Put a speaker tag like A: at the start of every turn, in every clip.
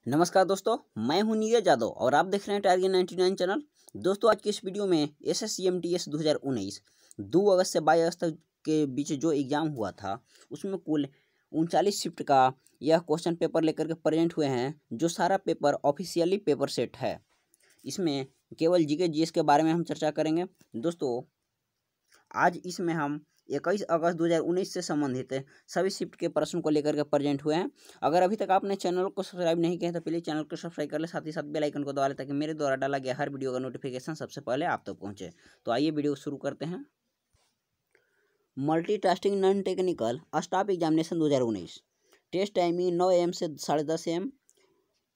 A: नमस्कार दोस्तों, मैं हूं नीरज यादव और आप देख रहे हैं टारगेट 99 चैनल। दोस्तों, आज की इस वीडियो में SSCMTS 2019 2 अगस्त से 22 अगस्त के बीच जो एग्ज़ाम हुआ था उसमें कुल 39 शिफ्ट का यह क्वेश्चन पेपर लेकर के प्रेजेंट हुए हैं। जो सारा पेपर ऑफिशियली पेपर सेट है, इसमें केवल जीके जीएस के बारे में हम चर्चा करेंगे। दोस्तों, आज इसमें हम 21 अगस्त 2019 से संबंधित सभी शिफ्ट के प्रश्न को लेकर के प्रेजेंट हुए हैं। अगर अभी तक आपने चैनल को सब्सक्राइब नहीं किया तो प्लीज़ चैनल को सब्सक्राइब कर ले, साथ ही साथ बेल आइकन को दबा लें ताकि मेरे द्वारा डाला गया हर वीडियो का नोटिफिकेशन सबसे पहले आप तक पहुंचे। तो आइए वीडियो शुरू करते हैं। Multitasking non technical staff examination 2019 test timing 9 AM से 10:30 AM।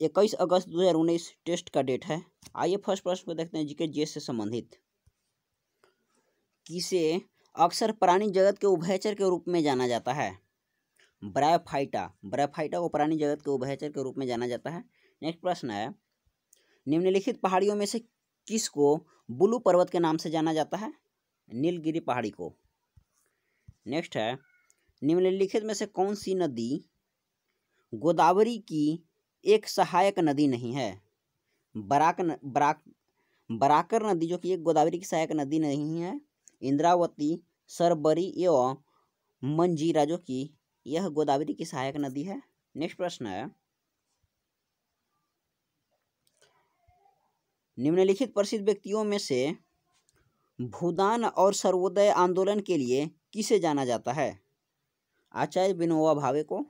A: 21 अगस्त 2019 टेस्ट का डेट है। आइए फर्स्ट प्रश्न को देखते हैं जीके जीएस से संबंधित। किसे अक्सर प्राणी जगत के उभयचर के रूप में जाना जाता है? ब्रायोफाइटा को प्राणी जगत के उभयचर के रूप में जाना जाता है। नेक्स्ट प्रश्न है, निम्नलिखित पहाड़ियों में से किसको बुलू पर्वत के नाम से जाना जाता है? नीलगिरी पहाड़ी को। नेक्स्ट है, निम्नलिखित में से कौन सी नदी गोदावरी की एक सहायक नदी नहीं है? बराकर नदी जो कि एक गोदावरी की सहायक नदी नहीं है। इंद्रावती, सरबरी एवं मंजीरा जो कि यह गोदावरी की सहायक नदी है। नेक्स्ट प्रश्न है, निम्नलिखित प्रसिद्ध व्यक्तियों में से भूदान और सर्वोदय आंदोलन के लिए किसे जाना जाता है? आचार्य विनोबा भावे को।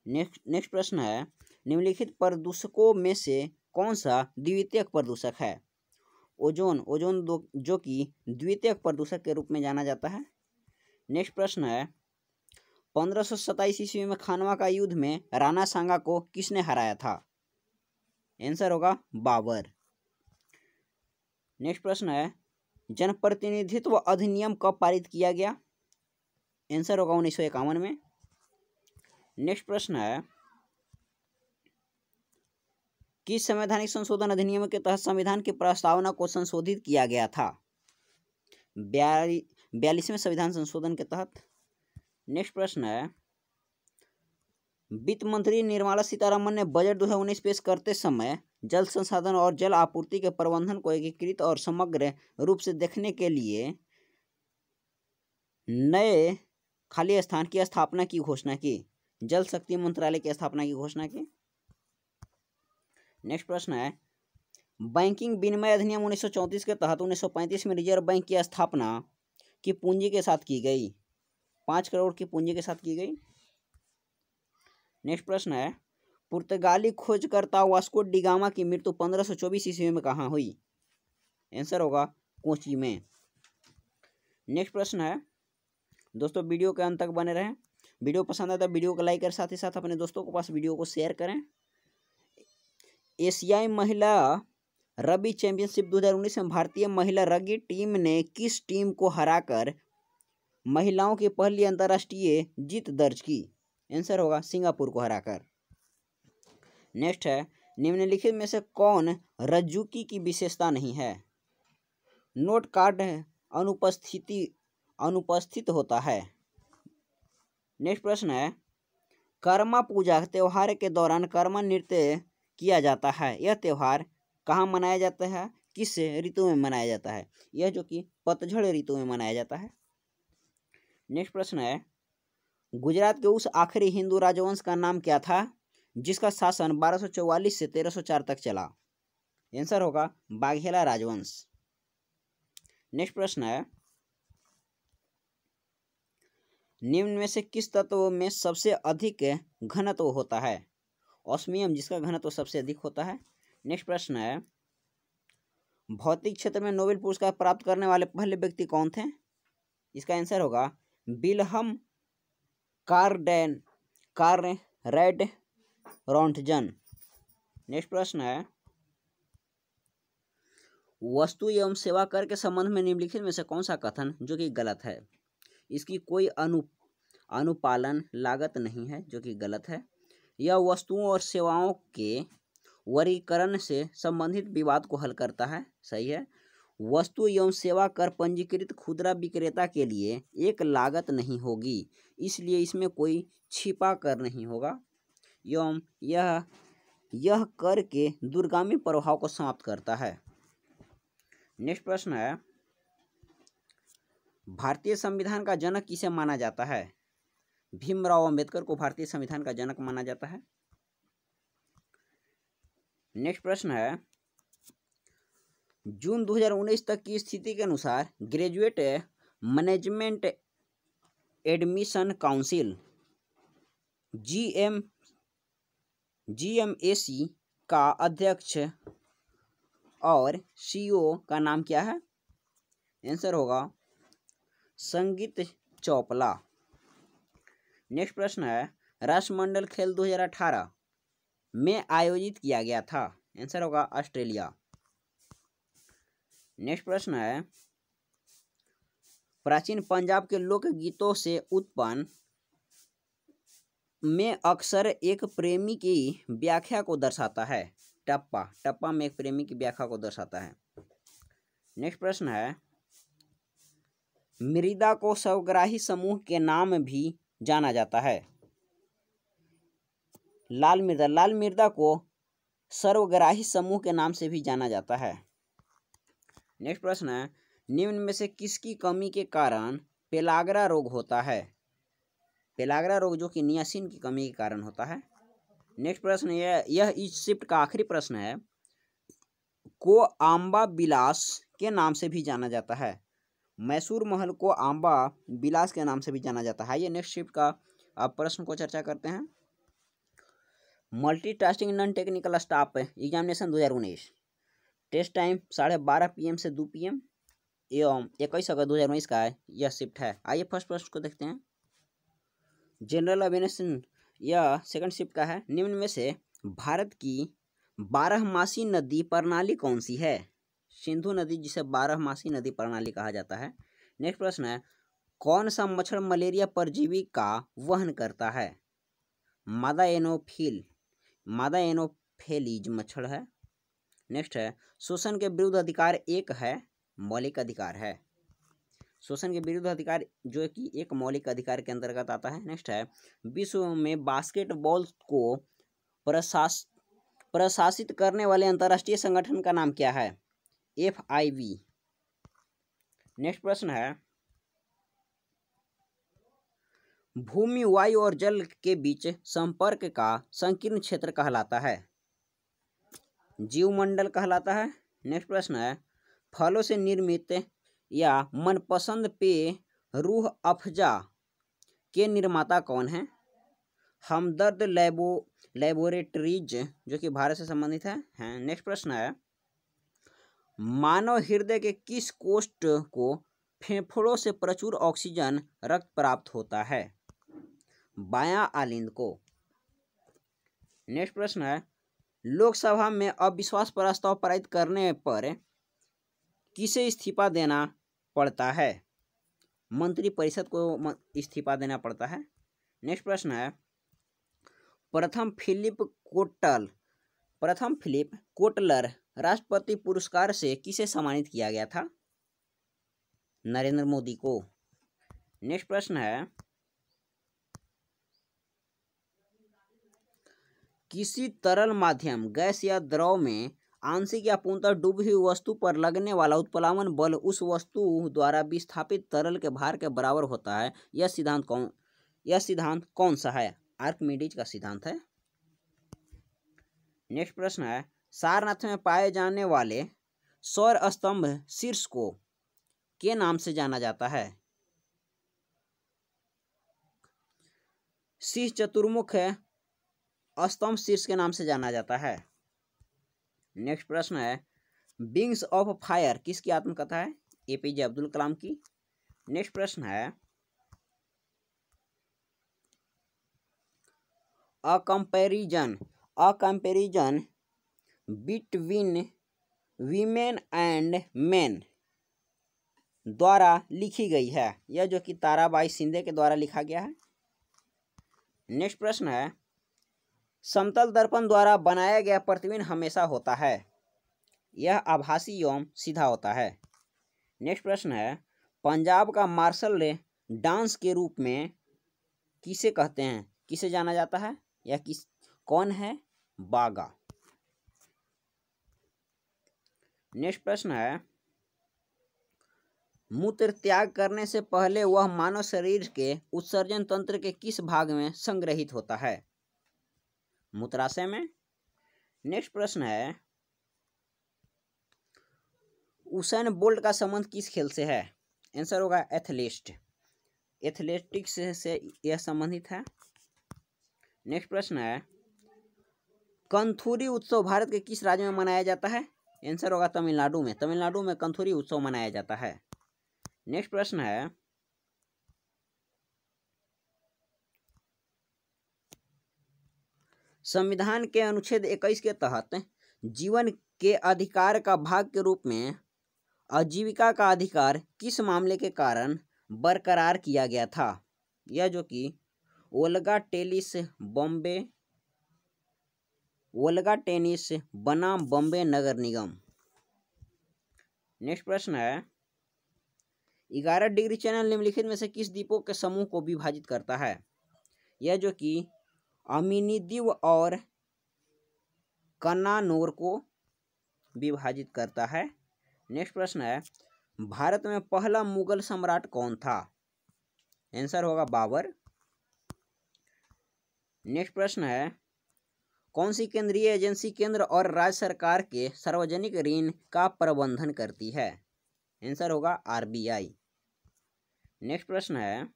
A: नेक्स्ट प्रश्न है, निम्नलिखित प्रदूषकों में से कौन सा द्वितीयक प्रदूषक है? ओजोन जो कि द्वितीयक प्रदूषक के रूप में जाना जाता है। नेक्स्ट प्रश्न है, 1527 ईस्वी में खानवा का युद्ध में राणा सांगा को किसने हराया था? आंसर होगा बाबर। नेक्स्ट प्रश्न है, जनप्रतिनिधित्व अधिनियम कब पारित किया गया? आंसर होगा 1951 में। नेक्स्ट प्रश्न है, किस संवैधानिक संशोधन अधिनियम के तहत संविधान की प्रस्तावना को संशोधित किया गया था? 42वें संविधान संशोधन के तहत। नेक्स्ट प्रश्न है, वित्त मंत्री निर्मला सीतारमण ने बजट 2019 पेश करते समय जल संसाधन और जल आपूर्ति के प्रबंधन को एकीकृत और समग्र रूप से देखने के लिए नए खाली स्थान की स्थापना की घोषणा की। जल शक्ति मंत्रालय की स्थापना की घोषणा की। नेक्स्ट प्रश्न है, बैंकिंग विनिमय अधिनियम 1934 के तहत 1935 में रिजर्व बैंक की स्थापना की पूंजी के साथ की गई। 5 करोड़ की पूंजी के साथ की गई। नेक्स्ट प्रश्न है, पुर्तगाली खोजकर्ता वास्को डी गामा की मृत्यु 1524 ईस्वी में कहाँ हुई? आंसर होगा कोची में। नेक्स्ट प्रश्न है, दोस्तों वीडियो के अंत तक बने रहें। वीडियो पसंद आए तो वीडियो को लाइक कर साथ ही साथ अपने दोस्तों के पास वीडियो को शेयर करें। एशियाई महिला रग्बी चैंपियनशिप 2019 में भारतीय महिला रग्बी टीम ने किस टीम को हराकर महिलाओं की पहली अंतर्राष्ट्रीय जीत दर्ज की? आंसर होगा सिंगापुर को हराकर। नेक्स्ट है, निम्नलिखित में से कौन रज्जुकी की विशेषता नहीं है? नोट कार्ड अनुपस्थित होता है। नेक्स्ट प्रश्न है, कर्मा पूजा त्योहार के दौरान कर्मा नृत्य किया जाता है। यह त्योहार कहाँ मनाया जाता है? किस ऋतु में मनाया जाता है? यह जो कि पतझड़ ऋतु में मनाया जाता है। नेक्स्ट प्रश्न है, गुजरात के उस आखिरी हिंदू राजवंश का नाम क्या था जिसका शासन 1244 से 1304 तक चला? आंसर होगा बाघेला राजवंश। नेक्स्ट प्रश्न है, निम्न में से किस तत्व में सबसे अधिक घनत्व होता है? ऑस्मियम, जिसका घनत्व सबसे अधिक होता है। नेक्स्ट प्रश्न है, भौतिक क्षेत्र में नोबेल पुरस्कार प्राप्त करने वाले पहले व्यक्ति कौन थे? इसका आंसर होगा विल्हम कांरैड रोंटगन। नेक्स्ट प्रश्न है, वस्तु एवं सेवा कर के संबंध में निम्नलिखित में से कौन सा कथन जो कि गलत है? इसकी कोई अनुपालन लागत नहीं है, जो कि गलत है। यह वस्तुओं और सेवाओं के वर्गीकरण से संबंधित विवाद को हल करता है, सही है। वस्तु एवं सेवा कर पंजीकृत खुदरा विक्रेता के लिए एक लागत नहीं होगी, इसलिए इसमें कोई छिपा कर नहीं होगा। एवं यह यह कर के दूरगामी प्रभाव को समाप्त करता है। नेक्स्ट प्रश्न है, भारतीय संविधान का जनक किसे माना जाता है? भीमराव अंबेडकर को भारतीय संविधान का जनक माना जाता है। नेक्स्ट प्रश्न है, जून 2019 तक की स्थिति के अनुसार graduate management admission council GMAC का अध्यक्ष और CEO का नाम क्या है? आंसर होगा संगीत चोपड़ा। नेक्स्ट प्रश्न है, राष्ट्रमंडल खेल 2018 में आयोजित किया गया था। आंसर होगा ऑस्ट्रेलिया। नेक्स्ट प्रश्न है, प्राचीन पंजाब के लोकगीतों से उत्पन्न में अक्सर एक प्रेमी की व्याख्या को दर्शाता है। टप्पा में एक प्रेमी की व्याख्या को दर्शाता है। नेक्स्ट प्रश्न है, मृदा को सर्वग्राही समूह के नाम भी जाना जाता है। लाल मृदा को सर्वग्राही समूह के नाम से भी जाना जाता है। नेक्स्ट प्रश्न है, निम्न में से किसकी कमी के कारण पेलाग्रा रोग होता है? पेलाग्रा रोग जो कि नियासिन की कमी के कारण होता है। नेक्स्ट प्रश्न यह इस शिफ्ट का आखिरी प्रश्न है, को आंबा बिलास के नाम से भी जाना जाता है। मैसूर महल को आंबा बिलास के नाम से भी जाना जाता है। ये नेक्स्ट शिफ्ट का अब प्रश्न को चर्चा करते हैं। Multitasking non technical staff examination 2019 test time 12:30 PM से 2 PM एवं 21 अगस्त 2019 का है यह शिफ्ट है। आइए फर्स्ट प्रश्न को देखते हैं। जनरल अवेयरनेस यह सेकंड शिफ्ट का है। निम्न में से भारत की 12मासी नदी प्रणाली कौन सी है? सिंधु नदी, जिसे 12मासी नदी प्रणाली कहा जाता है। नेक्स्ट प्रश्न है, कौन सा मच्छर मलेरिया परजीवी का वहन करता है? मादा एनोफिलीज मच्छर है। नेक्स्ट है, शोषण के विरुद्ध अधिकार एक है मौलिक अधिकार है। शोषण के विरुद्ध अधिकार जो कि एक मौलिक अधिकार के अंतर्गत आता है। नेक्स्ट है, विश्व में बास्केटबॉल को प्रशासित करने वाले अंतर्राष्ट्रीय संगठन का नाम क्या है? FIB। नेक्स्ट प्रश्न है, भूमि, वायु और जल के बीच संपर्क का संकीर्ण क्षेत्र कहलाता है? जीवमंडल कहलाता है। नेक्स्ट प्रश्न है, फलों से निर्मित या मनपसंद पेय रूह अफ़ज़ा के निर्माता कौन है? हमदर्द लैबोरेटरीज जो कि भारत से संबंधित है। नेक्स्ट प्रश्न है, मानव हृदय के किस कोष्ठ को फेफड़ों से प्रचुर ऑक्सीजन रक्त प्राप्त होता है? बायां आलिंद को। नेक्स्ट प्रश्न है, लोकसभा में अविश्वास प्रस्ताव पारित करने पर किसे इस्तीफा देना पड़ता है? मंत्रिपरिषद को इस्तीफा देना पड़ता है। नेक्स्ट प्रश्न है, प्रथम फिलिप कोटलर राष्ट्रपति पुरस्कार से किसे सम्मानित किया गया था? नरेंद्र मोदी को। नेक्स्ट प्रश्न है, किसी तरल माध्यम, गैस या द्रव में आंशिक या पूर्णतः डूबी हुई वस्तु पर लगने वाला उत्प्लावन बल उस वस्तु द्वारा विस्थापित तरल के भार के बराबर होता है। यह सिद्धांत कौन सा है? आर्किमिडीज का सिद्धांत है। नेक्स्ट प्रश्न है, सारनाथ में पाए जाने वाले सौर स्तंभ शीर्ष को के नाम से जाना जाता है? शीर्ष चतुर्मुख स्तंभ शीर्ष के नाम से जाना जाता है। नेक्स्ट प्रश्न है, विंग्स ऑफ फायर किसकी आत्मकथा है? APJ अब्दुल कलाम की। नेक्स्ट प्रश्न है, a comparison between women and main द्वारा लिखी गई है। यह जो कि ताराबाई शिंदे के द्वारा लिखा गया है। नेक्स्ट प्रश्न है, समतल दर्पण द्वारा बनाया गया प्रतिबिंब हमेशा होता है। यह आभासी एवं सीधा होता है। नेक्स्ट प्रश्न है, पंजाब का मार्शल डांस के रूप में किसे कहते हैं? किसे जाना जाता है या कौन है? बागा। नेक्स्ट प्रश्न है, मूत्र त्याग करने से पहले वह मानव शरीर के उत्सर्जन तंत्र के किस भाग में संग्रहित होता है? मूत्राशय में। नेक्स्ट प्रश्न है, उसेन बोल्ट का संबंध किस खेल से है? आंसर होगा एथलेटिक्स से यह संबंधित है। नेक्स्ट प्रश्न है, कंथुरी उत्सव भारत के किस राज्य में मनाया जाता है? आंसर होगा तमिलनाडु में। तमिलनाडु में कंथुरी उत्सव मनाया जाता है। नेक्स्ट प्रश्न है, संविधान के अनुच्छेद 21 के तहत जीवन के अधिकार का भाग के रूप में आजीविका का अधिकार किस मामले के कारण बरकरार किया गया था? यह जो कि ओल्गा टेनिस बनाम बॉम्बे नगर निगम। नेक्स्ट प्रश्न है, 11 डिग्री चैनल निम्नलिखित में से किस द्वीपों के समूह को विभाजित करता है? यह जो कि अमीनी द्वीप और कन्नानौर को विभाजित करता है। नेक्स्ट प्रश्न है, भारत में पहला मुगल सम्राट कौन था? आंसर होगा बाबर। नेक्स्ट प्रश्न है, कौन सी केंद्रीय एजेंसी केंद्र और राज्य सरकार के सार्वजनिक ऋण का प्रबंधन करती है? आंसर होगा आरबीआई। नेक्स्ट प्रश्न है,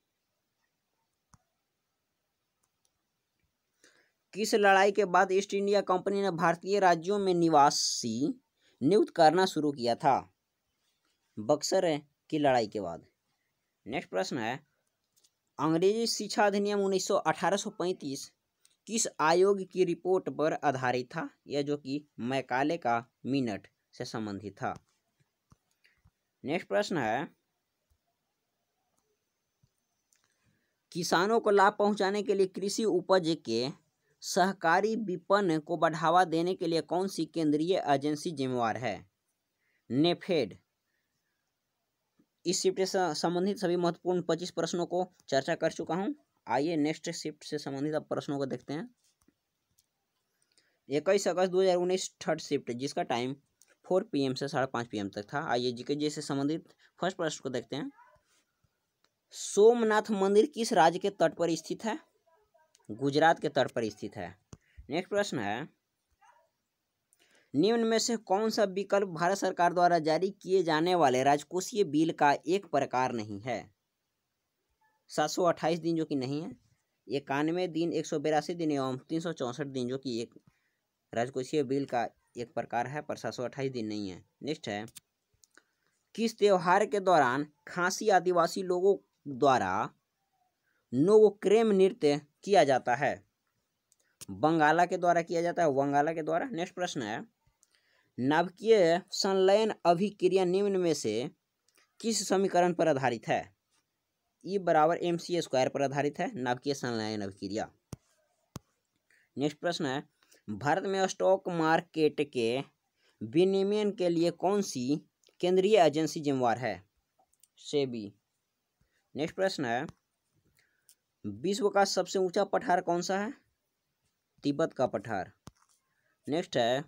A: किस लड़ाई के बाद ईस्ट इंडिया कंपनी ने भारतीय राज्यों में निवासी नियुक्त करना शुरू किया था? बक्सर की लड़ाई के बाद। नेक्स्ट प्रश्न है, अंग्रेजी शिक्षा अधिनियम 1835 किस आयोग की रिपोर्ट पर आधारित था? यह जो कि मैकाले का मिनट से संबंधित था। नेक्स्ट प्रश्न है, किसानों को लाभ पहुंचाने के लिए कृषि उपज के सहकारी विपणन को बढ़ावा देने के लिए कौन सी केंद्रीय एजेंसी जिम्मेवार है? नेफेड। इस शिफ्ट से संबंधित सभी महत्वपूर्ण 25 प्रश्नों को चर्चा कर चुका हूं। आइए नेक्स्ट शिफ्ट से संबंधित अब प्रश्नों को देखते हैं। 21 अगस्त 2019 थर्ड शिफ्ट, जिसका टाइम 4 PM से 5:30 PM तक था। आइए जीके से संबंधित फर्स्ट प्रश्न को देखते हैं। सोमनाथ मंदिर किस राज्य के तट पर स्थित है? गुजरात के तट पर स्थित है। नेक्स्ट प्रश्न है, निम्न में से कौन सा विकल्प भारत सरकार द्वारा जारी किए जाने वाले राजकोषीय बिल का एक प्रकार नहीं है? 728 दिन जो कि नहीं है, 91 दिन, 182 दिन एवं 364 दिन जो कि एक राजकोषीय बिल का एक प्रकार है, पर 728 दिन नहीं है। नेक्स्ट है, किस त्योहार के दौरान खासी आदिवासी लोगों द्वारा नोगोक्रेम नृत्य किया जाता है? बंगाला के द्वारा किया जाता है, वंगाला के द्वारा। नेक्स्ट प्रश्न है, नाभिकीय संलयन अभिक्रिया निम्न में से किस समीकरण पर आधारित है? E = mc² पर आधारित है नाभिकीय संलयन अभिक्रिया। नेक्स्ट प्रश्न है, भारत में स्टॉक मार्केट के विनियमन के लिए कौन सी केंद्रीय एजेंसी जिम्मेवार है? सेबी। नेक्स्ट प्रश्न है, विश्व का सबसे ऊंचा पठार कौन सा है? तिब्बत का पठार। नेक्स्ट है,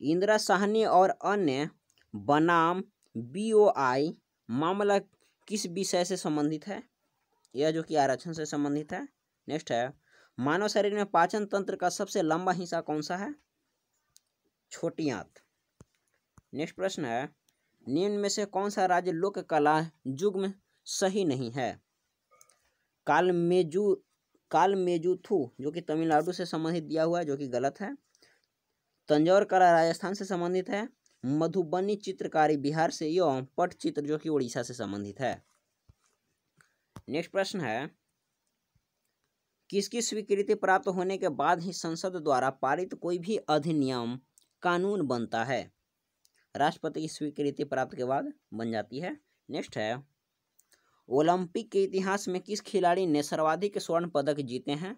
A: इंदिरा साहनी और अन्य बनाम BOI मामला किस विषय से संबंधित है? यह जो कि आरक्षण से संबंधित है। नेक्स्ट है, मानव शरीर में पाचन तंत्र का सबसे लंबा हिस्सा कौन सा है? छोटी आंत। नेक्स्ट प्रश्न है, निम्न में से कौन सा राज्य लोक कला युग्म सही नहीं है? कालमेजुथु जो कि तमिलनाडु से संबंधित दिया हुआ है, जो कि गलत है। तंजौर कला राजस्थान से संबंधित है। मधुबनी चित्रकारी बिहार से एवं पटचित्र जो कि उड़ीसा से संबंधित है। नेक्स्ट प्रश्न है, किसकी स्वीकृति प्राप्त होने के बाद ही संसद द्वारा पारित कोई भी अधिनियम कानून बनता है? राष्ट्रपति की स्वीकृति प्राप्त के बाद बन जाती है। नेक्स्ट है, ओलंपिक के इतिहास में किस खिलाड़ी ने सर्वाधिक स्वर्ण पदक जीते हैं?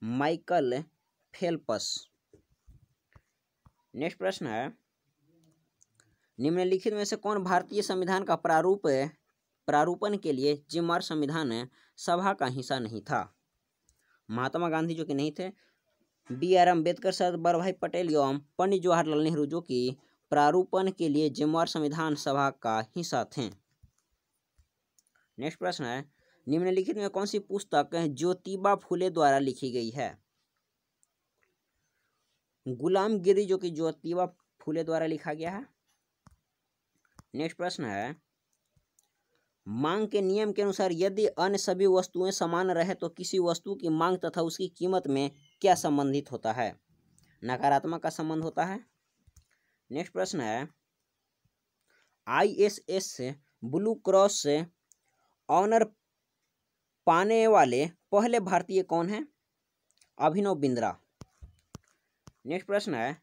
A: Michael Phelps. नेक्स्ट प्रश्न है, निम्नलिखित में से कौन भारतीय संविधान का प्रारूपण के लिए जिम्मेवार संविधान सभा का हिस्सा नहीं था? महात्मा गांधी जो कि नहीं थे। BR अम्बेडकर, सरदार वल्लभ भाई पटेल एवं पंडित जवाहरलाल नेहरू, जो कि प्रारूपण के लिए जिम्मेवार संविधान सभा का हिस्सा थे। नेक्स्ट प्रश्न है, निम्नलिखित में कौन सी पुस्तक ज्योतिबा फुले द्वारा लिखी गई है? गुलामगिरी, जो कि ज्योतिबा फुले द्वारा लिखा गया है। नेक्स्ट प्रश्न है, मांग के नियम के अनुसार यदि अन्य सभी वस्तुएं समान रहे तो किसी वस्तु की मांग तथा उसकी कीमत में क्या संबंधित होता है? नकारात्मक का संबंध होता है। नेक्स्ट प्रश्न है, ISS ब्लू क्रॉस से ऑनर पाने वाले पहले भारतीय कौन हैं? अभिनव बिंद्रा। नेक्स्ट प्रश्न है,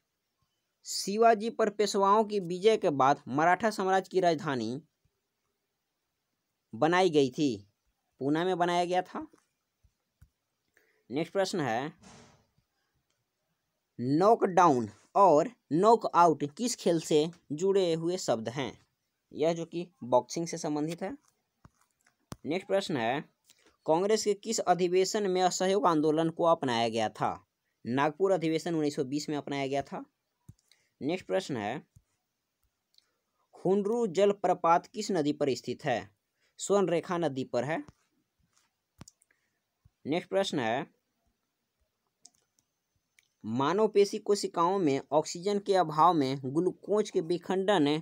A: शिवाजी पर पेशवाओं की विजय के बाद मराठा साम्राज्य की राजधानी बनाई गई थी? पूना में बनाया गया था। नेक्स्ट प्रश्न है, नॉकडाउन और नॉकआउट किस खेल से जुड़े हुए शब्द हैं? यह जो कि बॉक्सिंग से संबंधित है। नेक्स्ट प्रश्न है, कांग्रेस के किस अधिवेशन में असहयोग आंदोलन को अपनाया गया था? नागपुर अधिवेशन 1920 में अपनाया गया था। नेक्स्ट प्रश्न है, हुंड्रू जलप्रपात किस नदी पर स्थित है? स्वर्णरेखा नदी पर है। नेक्स्ट प्रश्न है, मांसपेशी कोशिकाओं में ऑक्सीजन के अभाव में ग्लूकोज के विखंडन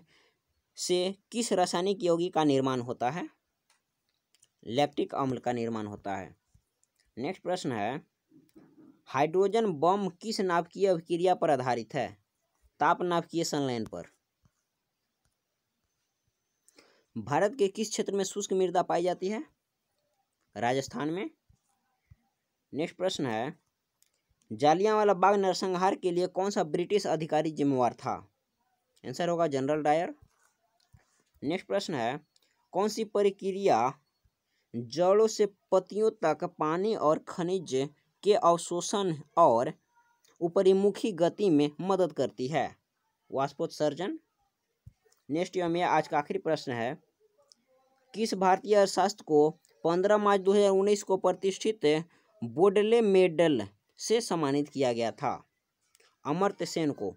A: से किस रासायनिक यौगिक का निर्माण होता है? लैक्टिक अम्ल का निर्माण होता है। नेक्स्ट प्रश्न है, हाइड्रोजन बम किस नाभिकीय अभिक्रिया पर आधारित है? ताप नाभिकीय संलयन पर। भारत के किस क्षेत्र में शुष्क मृदा पाई जाती है? राजस्थान में। नेक्स्ट प्रश्न है, जालियांवाला बाग नरसंहार के लिए कौन सा ब्रिटिश अधिकारी जिम्मेवार था? आंसर होगा जनरल डायर। नेक्स्ट प्रश्न है, कौन सी प्रक्रिया जड़ों से पत्तियों तक पानी और खनिज के अवशोषण और ऊपरीमुखी गति में मदद करती है? वाष्पोत्सर्जन। नेक्स्ट में आज का आखिरी प्रश्न है, किस भारतीय अर्थशास्त्र को 15 मार्च 2019 को प्रतिष्ठित बोडले मेडल से सम्मानित किया गया था? अमर्त्य सेन को।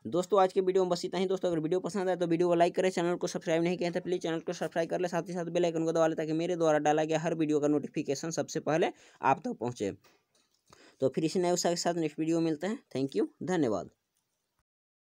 A: दोस्तों आज के वीडियो में बस इतना ही। दोस्तों अगर वीडियो पसंद आए तो वीडियो को लाइक करें, चैनल को सब्सक्राइब नहीं किया तो प्लीज़ चैनल को सब्सक्राइब कर ले, साथ ही साथ बेल आइकन को दबा लें ताकि मेरे द्वारा डाला गया हर वीडियो का नोटिफिकेशन सबसे पहले आप तक पहुँचे। तो फिर इसी नए उत्साह के साथ नेक्स्ट वीडियो मिलते हैं। थैंक यू, धन्यवाद।